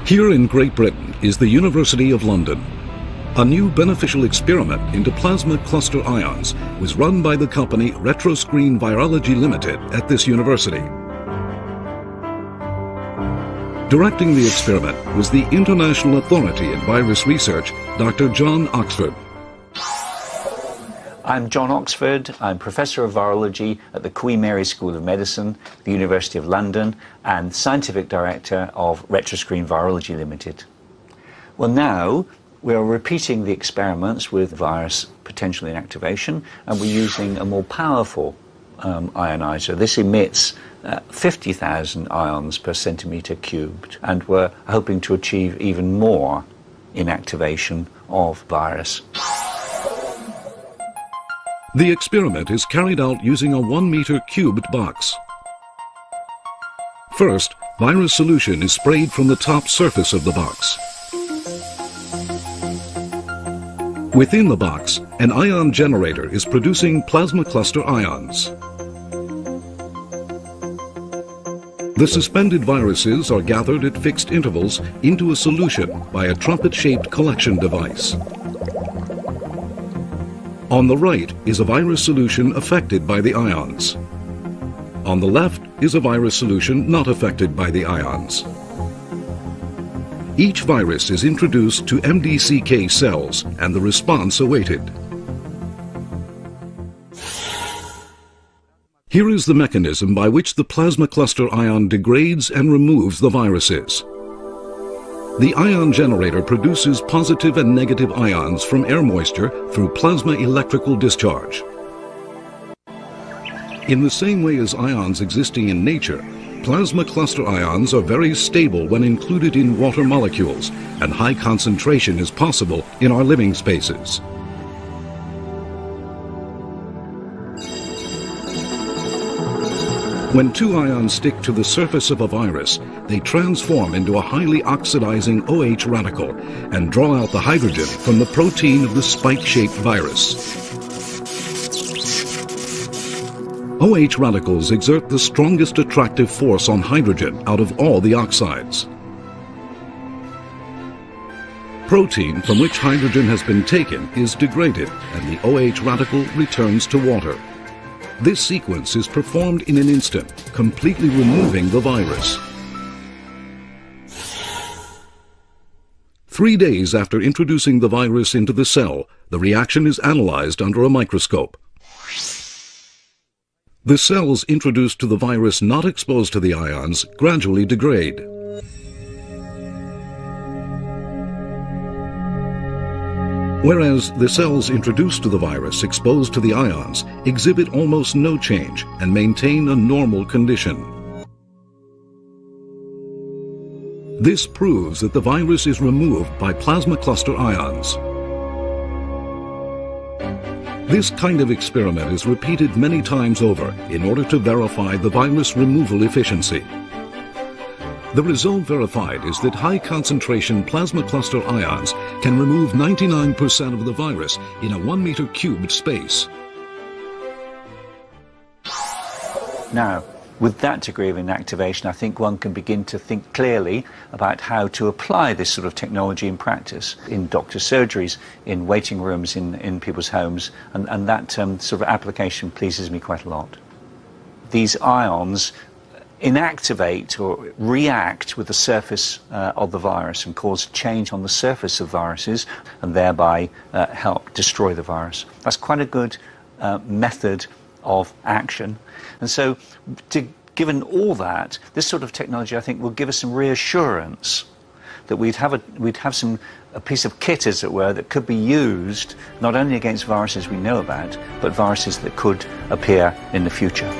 Here in Great Britain is the University of London. A new beneficial experiment into plasma cluster ions was run by the company Retroscreen Virology Limited at this university. Directing the experiment was the International Authority in Virus Research, Dr. John Oxford. I'm John Oxford. I'm Professor of Virology at the Queen Mary School of Medicine, the University of London, and Scientific Director of Retroscreen Virology Limited. Well, now we are repeating the experiments with virus potential inactivation, and we're using a more powerful ionizer. This emits 50,000 ions per centimetre cubed, and we're hoping to achieve even more inactivation of virus. The experiment is carried out using a 1-meter cubed box. First, virus solution is sprayed from the top surface of the box. Within the box, an ion generator is producing plasma cluster ions. The suspended viruses are gathered at fixed intervals into a solution by a trumpet-shaped collection device. On the right is a virus solution affected by the ions. On the left is a virus solution not affected by the ions. Each virus is introduced to MDCK cells and the response awaited. Here is the mechanism by which the plasma cluster ion degrades and removes the viruses. The ion generator produces positive and negative ions from air moisture through plasma electrical discharge. In the same way as ions existing in nature, plasma cluster ions are very stable when included in water molecules, and high concentration is possible in our living spaces. When two ions stick to the surface of a virus, they transform into a highly oxidizing OH radical and draw out the hydrogen from the protein of the spike-shaped virus. OH radicals exert the strongest attractive force on hydrogen out of all the oxides. Protein from which hydrogen has been taken is degraded, and the OH radical returns to water. This sequence is performed in an instant, completely removing the virus. 3 days after introducing the virus into the cell, the reaction is analyzed under a microscope. The cells introduced to the virus not exposed to the ions gradually degrade. Whereas the cells introduced to the virus exposed to the ions exhibit almost no change and maintain a normal condition. This proves that the virus is removed by plasma cluster ions. This kind of experiment is repeated many times over in order to verify the virus removal efficiency. The result verified is that high-concentration plasma cluster ions can remove 99% of the virus in a 1-meter cubed space. Now, with that degree of inactivation, I think one can begin to think clearly about how to apply this sort of technology in practice, in doctor surgeries, in waiting rooms, in people's homes, and that sort of application pleases me quite a lot. These ions inactivate or react with the surface of the virus and cause change on the surface of viruses and thereby help destroy the virus. That's quite a good method of action. And so, given all that, this sort of technology, I think, will give us some reassurance that we'd have a piece of kit, as it were, that could be used not only against viruses we know about, but viruses that could appear in the future.